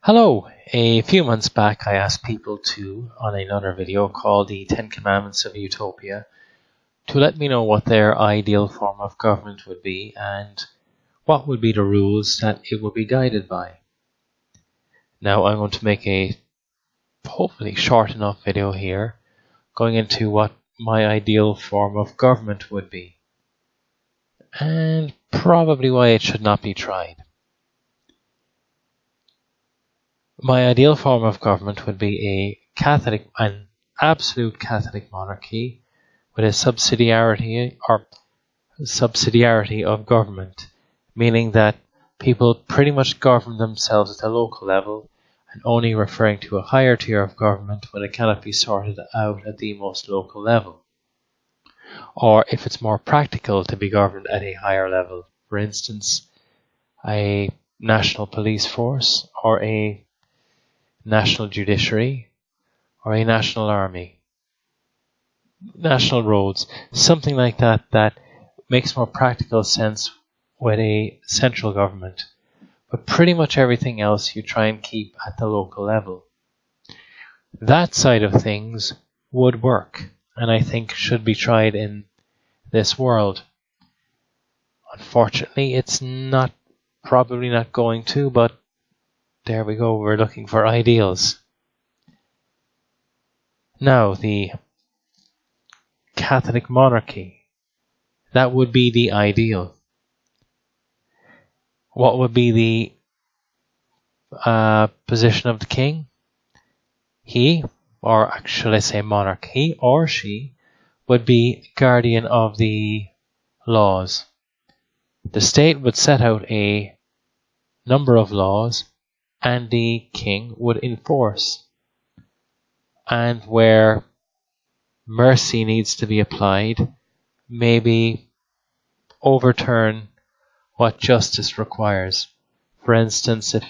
Hello! A few months back I asked people on another video called the 10 Commandments of Utopia, to let me know what their ideal form of government would be and what would be the rules that it would be guided by. Now I'm going to make a hopefully short enough video here going into what my ideal form of government would be, and probably why it should not be tried. My ideal form of government would be an absolute Catholic monarchy with a subsidiarity of government, meaning that people pretty much govern themselves at the local level and only referring to a higher tier of government when it cannot be sorted out at the most local level. Or if it's more practical to be governed at a higher level, for instance, a national police force or a national judiciary or a national army, national roads, something like that that makes more practical sense with a central government. But pretty much everything else you try and keep at the local level. That side of things would work, and I think should be tried in this world. Unfortunately, it's probably not going to, but there we go, we're looking for ideals. Now, the Catholic monarchy, that would be the ideal. What would be the position of the king? He, or should I say monarch, he or she would be guardian of the laws. The state would set out a number of laws and the king would enforce. And where mercy needs to be applied, maybe overturn what justice requires. For instance, if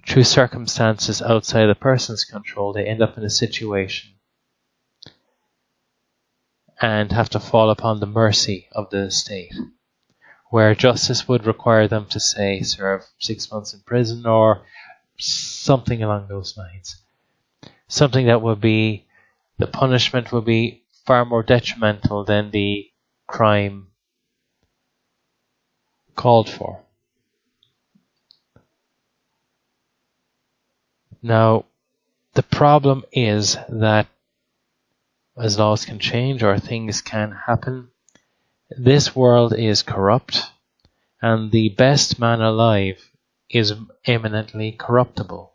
through circumstances outside the person's control they end up in a situation and have to fall upon the mercy of the state, where justice would require them to, say, serve 6 months in prison or something along those lines. Something that would be, the punishment would be far more detrimental than the crime called for. Now, the problem is that as laws can change or things can happen, this world is corrupt, and the best man alive is eminently corruptible.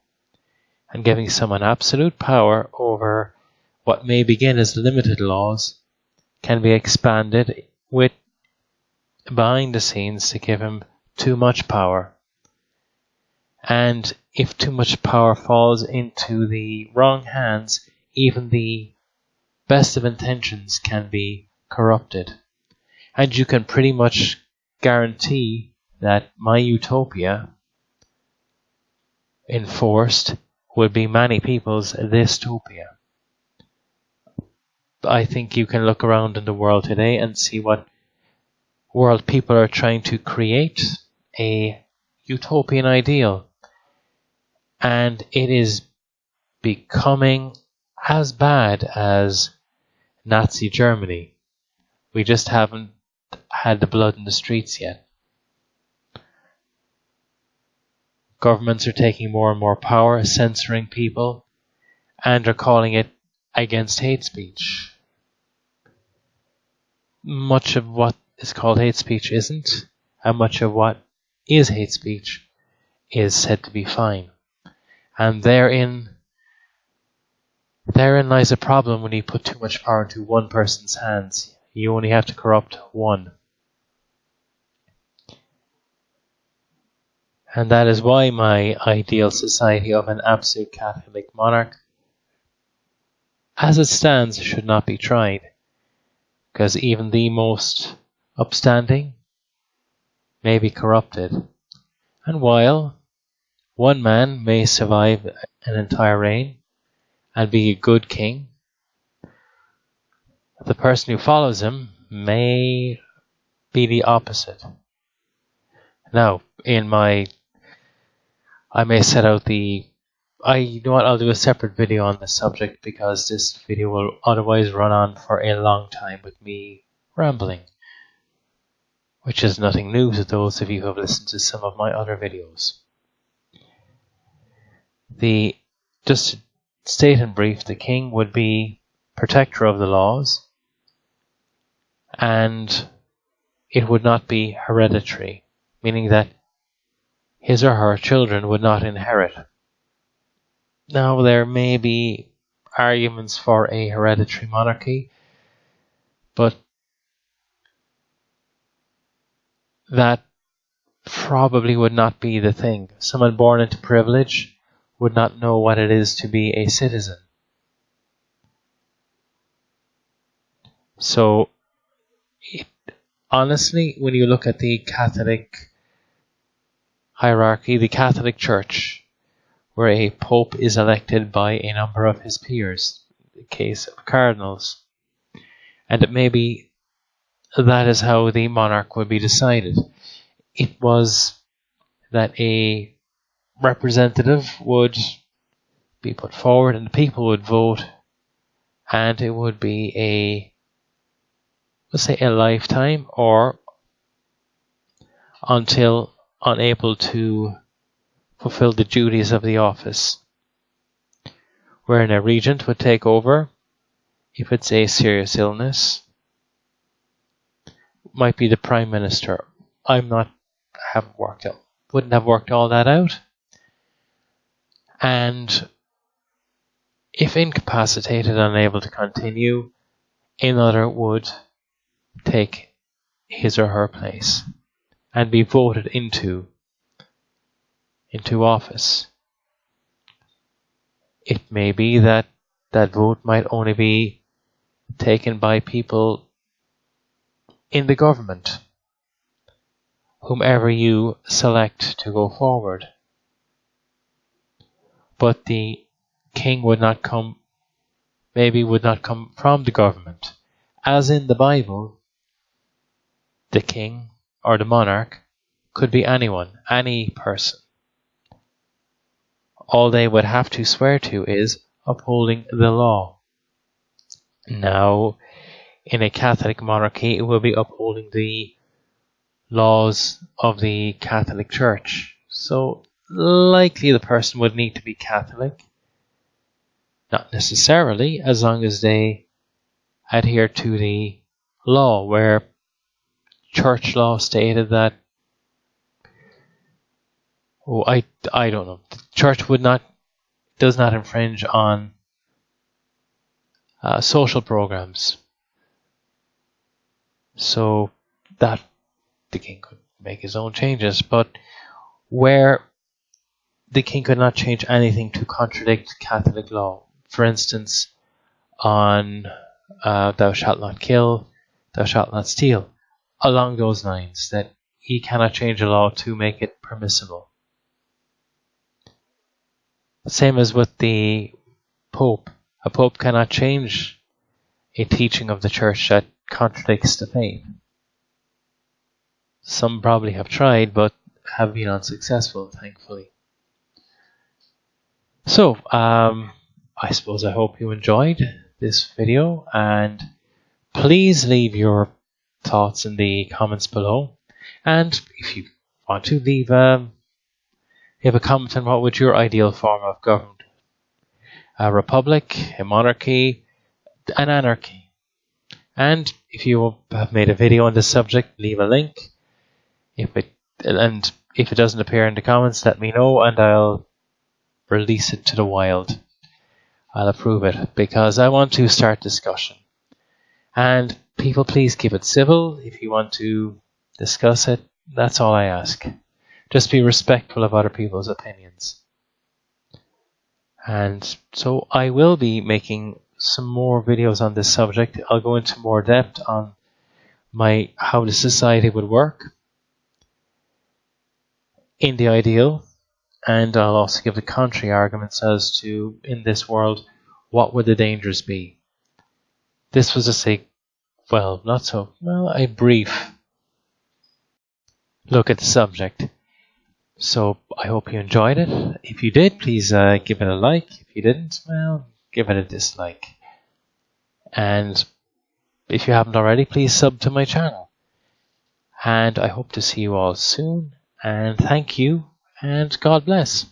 And giving someone absolute power over what may begin as limited laws can be expanded with behind the scenes to give him too much power. And if too much power falls into the wrong hands, even the best of intentions can be corrupted. And you can pretty much guarantee that my utopia enforced would be many people's dystopia. I think you can look around in the world today and see what world people are trying to create, a utopian ideal. And it is becoming as bad as Nazi Germany. We just haven't had the blood in the streets yet. Governments are taking more and more power, censoring people, and are calling it against hate speech. Much of what is called hate speech isn't, and much of what is hate speech is said to be fine. And therein lies a problem when you put too much power into one person's hands. You only have to corrupt one. And that is why my ideal society of an absolute Catholic monarch, as it stands, should not be tried. Because even the most upstanding may be corrupted. And while one man may survive an entire reign and be a good king, the person who follows him may be the opposite. Now, in my I may set out you know what, I'll do a separate video on this subject because this video will otherwise run on for a long time with me rambling, which is nothing new to those of you who have listened to some of my other videos. Just to state in brief, the king would be protector of the laws, and it would not be hereditary, meaning that his or her children would not inherit. Now, there may be arguments for a hereditary monarchy, but that probably would not be the thing. Someone born into privilege would not know what it is to be a citizen. So, honestly, when you look at the Catholic hierarchy, the Catholic Church, where a pope is elected by a number of his peers, in the case of cardinals, and it may be that is how the monarch would be decided. It was that a representative would be put forward and the people would vote, and it would be let's say a lifetime, or until unable to fulfill the duties of the office, wherein a regent would take over if it's a serious illness. Might be the prime minister. Wouldn't have worked all that out. And if incapacitated, unable to continue, another would take his or her place and be voted into office. It may be that that vote might only be taken by people in the government, whomever you select to go forward. But the king would not come from the government. As in the Bible, the king or the monarch could be anyone, any person. All they would have to swear to is upholding the law. Now, in a Catholic monarchy, it will be upholding the laws of the Catholic Church. So, likely the person would need to be Catholic. Not necessarily, as long as they adhere to the law, where church law stated that, I don't know, the church does not infringe on social programs. So that the king could make his own changes, but where the king could not change anything to contradict Catholic law, for instance, on thou shalt not kill, thou shalt not steal, along those lines, that he cannot change a law to make it permissible. Same as with the Pope. A Pope cannot change a teaching of the Church that contradicts the faith. Some probably have tried, but have been unsuccessful, thankfully. So, I hope you enjoyed this video, and please leave your thoughts in the comments below. And if you want to leave a comment on what would your ideal form of government, a republic, a monarchy, an anarchy. And if you have made a video on this subject, leave a link. If it doesn't appear in the comments, let me know and I'll release it to the wild. I'll approve it because I want to start discussion. And people, please keep it civil. If you want to discuss it, that's all I ask. Just be respectful of other people's opinions. And so I will be making some more videos on this subject. I'll go into more depth on how the society would work in the ideal, and I'll also give the contrary arguments as to, in this world, what would the dangers be. This was just a brief look at the subject. So I hope you enjoyed it. If you did, please give it a like. If you didn't, well, give it a dislike. And if you haven't already, please sub to my channel. And I hope to see you all soon. And thank you, and God bless.